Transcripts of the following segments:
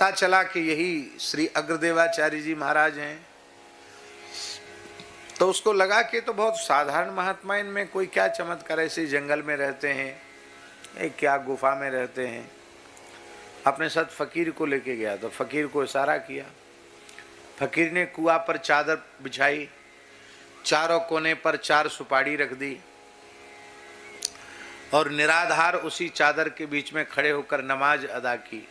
पता चला कि यही श्री अग्रदेवाचार्य जी महाराज हैं। तो उसको लगा कि तो बहुत साधारण महात्मा, इनमें कोई क्या चमत्कार, ऐसे जंगल में रहते हैं, एक क्या गुफा में रहते हैं। अपने साथ फकीर को लेके गया तो फकीर को इशारा किया। फकीर ने कुआं पर चादर बिछाई, चारों कोने पर 4 सुपारी रख दी और निराधार उसी चादर के बीच में खड़े होकर नमाज अदा की।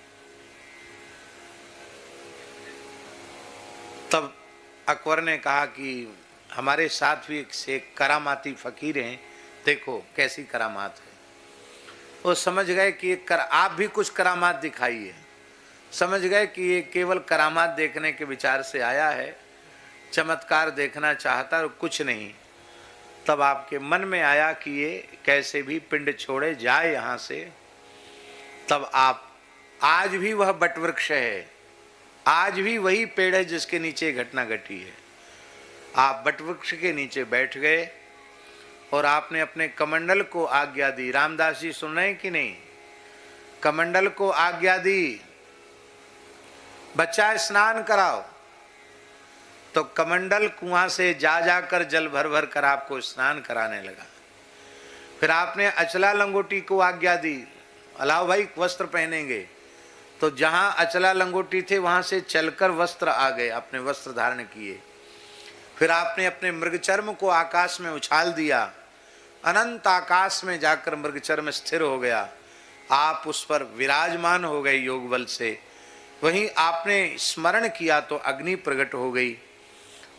तब अकबर ने कहा कि हमारे साथ भी एक करामाती फकीर हैं, देखो कैसी करामात है। वो समझ गए कि आप भी कुछ करामात दिखाइए। समझ गए कि ये केवल करामात देखने के विचार से आया है, चमत्कार देखना चाहता और कुछ नहीं। तब आपके मन में आया कि ये कैसे भी पिंड छोड़े जाए यहाँ से। तब आप, आज भी वह बटवृक्ष है, आज भी वही पेड़ है जिसके नीचे घटना घटी है। आप बटवृक्ष के नीचे बैठ गए और आपने अपने कमंडल को आज्ञा दी। रामदास जी सुन रहे हैं कि नहीं? कमंडल को आज्ञा दी, बच्चा स्नान कराओ। तो कमंडल कुआं से जा जाकर जल भर भर कर आपको स्नान कराने लगा। फिर आपने अचला लंगोटी को आज्ञा दी, अलाओ भाई वस्त्र पहनेंगे। तो जहां अचला लंगोटी थे वहां से चलकर वस्त्र आ गए, अपने वस्त्र धारण किए। फिर आपने अपने मृगचर्म को आकाश में उछाल दिया, अनंत आकाश में जाकर मृगचर्म स्थिर हो गया। आप उस पर विराजमान हो गए योग बल से। वहीं आपने स्मरण किया तो अग्नि प्रकट हो गई।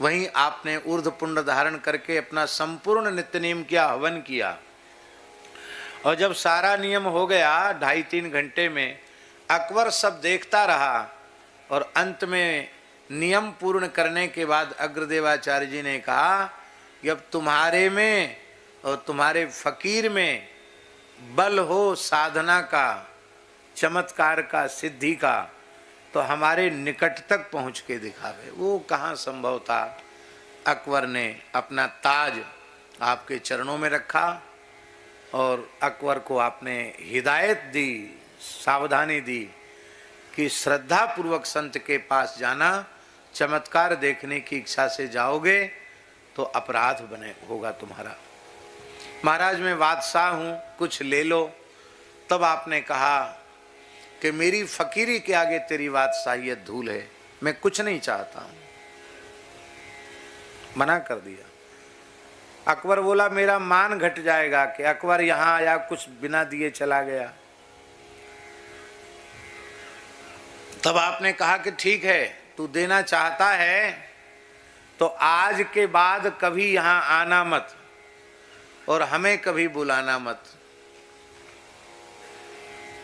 वहीं आपने ऊर्ध्व पुंड धारण करके अपना संपूर्ण नित्य नियम किया, हवन किया। और जब सारा नियम हो गया 2.5-3 घंटे में, अकबर सब देखता रहा और अंत में नियम पूर्ण करने के बाद अग्रदेवाचार्य जी ने कहा कि अब तुम्हारे में और तुम्हारे फकीर में बल हो साधना का, चमत्कार का, सिद्धि का, तो हमारे निकट तक पहुंच के दिखावे। वो कहाँ संभव था। अकबर ने अपना ताज आपके चरणों में रखा और अकबर को आपने हिदायत दी, सावधानी दी कि श्रद्धा पूर्वक संत के पास जाना, चमत्कार देखने की इच्छा से जाओगे तो अपराध बने होगा तुम्हारा। महाराज मैं बादशाह हूँ, कुछ ले लो। तब आपने कहा कि मेरी फकीरी के आगे तेरी बादशाहियत धूल है, मैं कुछ नहीं चाहता हूँ। मना कर दिया। अकबर बोला मेरा मान घट जाएगा कि अकबर यहाँ आया, कुछ बिना दिए चला गया। तब आपने कहा कि ठीक है, तू देना चाहता है तो आज के बाद कभी यहाँ आना मत और हमें कभी बुलाना मत।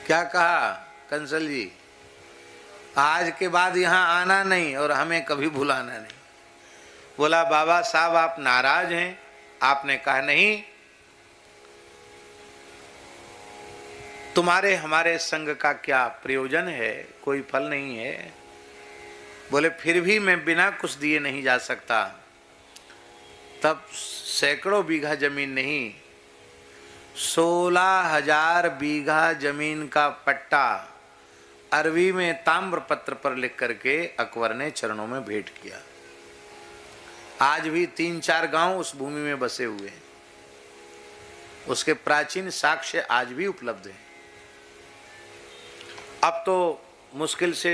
क्या कहा कंसल जी? आज के बाद यहाँ आना नहीं और हमें कभी बुलाना नहीं। बोला बाबा साहब आप नाराज हैं? आपने कहा नहीं, तुम्हारे हमारे संग का क्या प्रयोजन है, कोई फल नहीं है। बोले फिर भी मैं बिना कुछ दिए नहीं जा सकता। तब सैकड़ों बीघा जमीन नहीं, 16,000 बीघा जमीन का पट्टा अरबी में ताम्र पत्र पर लिख करके अकबर ने चरणों में भेंट किया। आज भी 3-4 गांव उस भूमि में बसे हुए हैं। उसके प्राचीन साक्ष्य आज भी उपलब्ध हैं। अब तो मुश्किल से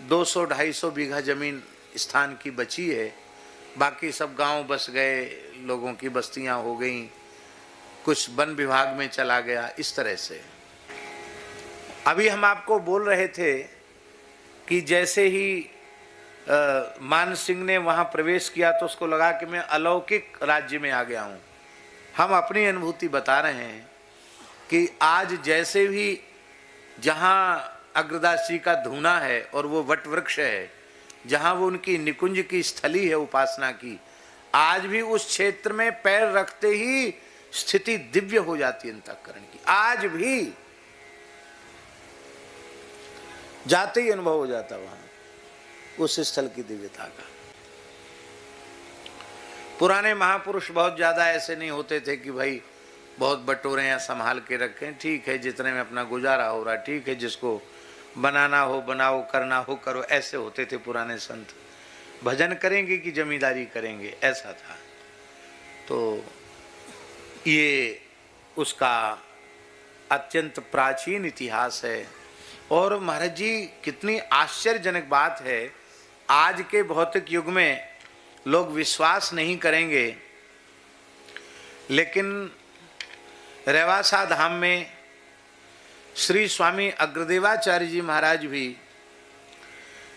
200-250 बीघा जमीन स्थान की बची है। बाकी सब गांव बस गए, लोगों की बस्तियां हो गई, कुछ वन विभाग में चला गया। इस तरह से अभी हम आपको बोल रहे थे कि जैसे ही मान सिंह ने वहां प्रवेश किया तो उसको लगा कि मैं अलौकिक राज्य में आ गया हूं। हम अपनी अनुभूति बता रहे हैं कि आज जैसे भी जहां अग्रदास जी का धूना है और वो वट वृक्ष है, जहां वो उनकी निकुंज की स्थली है उपासना की, आज भी उस क्षेत्र में पैर रखते ही स्थिति दिव्य हो जाती है अंतःकरण की। आज भी जाते ही अनुभव हो जाता वहां उस स्थल की दिव्यता का। पुराने महापुरुष बहुत ज्यादा ऐसे नहीं होते थे कि भाई बहुत बटोरे या संभाल के रखें, ठीक है जितने में अपना गुजारा हो रहा, ठीक है जिसको बनाना हो बनाओ, करना हो करो, ऐसे होते थे पुराने संत। भजन करेंगे कि जमींदारी करेंगे, ऐसा था। तो ये उसका अत्यंत प्राचीन इतिहास है। और महाराज जी कितनी आश्चर्यजनक बात है, आज के भौतिक युग में लोग विश्वास नहीं करेंगे, लेकिन रेवासा धाम में श्री स्वामी अग्रदेवाचार्य जी महाराज भी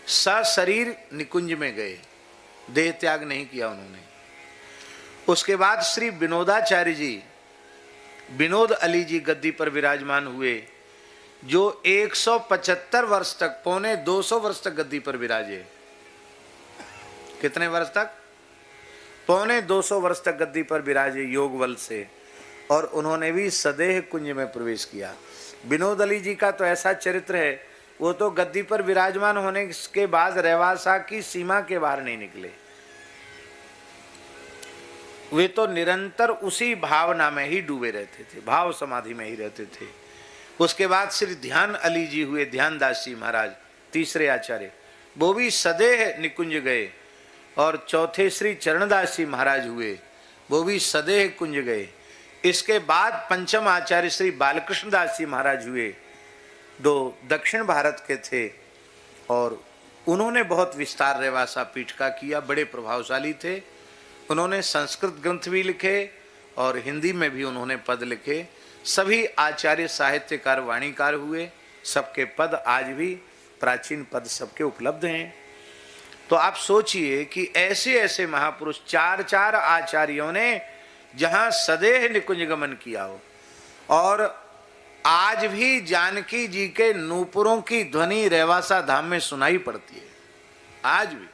सशरीर निकुंज में गए, देह त्याग नहीं किया उन्होंने। उसके बाद श्री विनोदाचार्य जी, विनोद अली जी गद्दी पर विराजमान हुए, जो 175 वर्ष तक, पौने 200 वर्ष तक गद्दी पर विराजे। कितने वर्ष तक? पौने 200 वर्ष तक गद्दी पर विराजे योग बल से, और उन्होंने भी सदेह कुंज में प्रवेश किया। विनोद अली जी का तो ऐसा चरित्र है, वो तो गद्दी पर विराजमान होने के बाद रेवासा की सीमा के बाहर नहीं निकले। वे तो निरंतर उसी भावना में ही डूबे रहते थे, भाव समाधि में ही रहते थे। उसके बाद श्री ध्यान अली जी हुए, ध्यानदास जी महाराज तीसरे आचार्य, वो भी सदेह निकुंज गए। और चौथे श्री चरणदास जी महाराज हुए, वो भी सदेह कुंज गए। इसके बाद पंचम आचार्य श्री बालकृष्ण दास जी महाराज हुए, दो दक्षिण भारत के थे, और उन्होंने बहुत विस्तार रेवासा पीठ का किया, बड़े प्रभावशाली थे। उन्होंने संस्कृत ग्रंथ भी लिखे और हिंदी में भी उन्होंने पद लिखे। सभी आचार्य साहित्यकार वाणीकार हुए, सबके पद आज भी प्राचीन पद सबके उपलब्ध हैं। तो आप सोचिए कि ऐसे ऐसे महापुरुष, चार चार आचार्यों ने जहां सदेह निकुंज गमन किया हो, और आज भी जानकी जी के नूपुरों की ध्वनि रेवासा धाम में सुनाई पड़ती है, आज भी।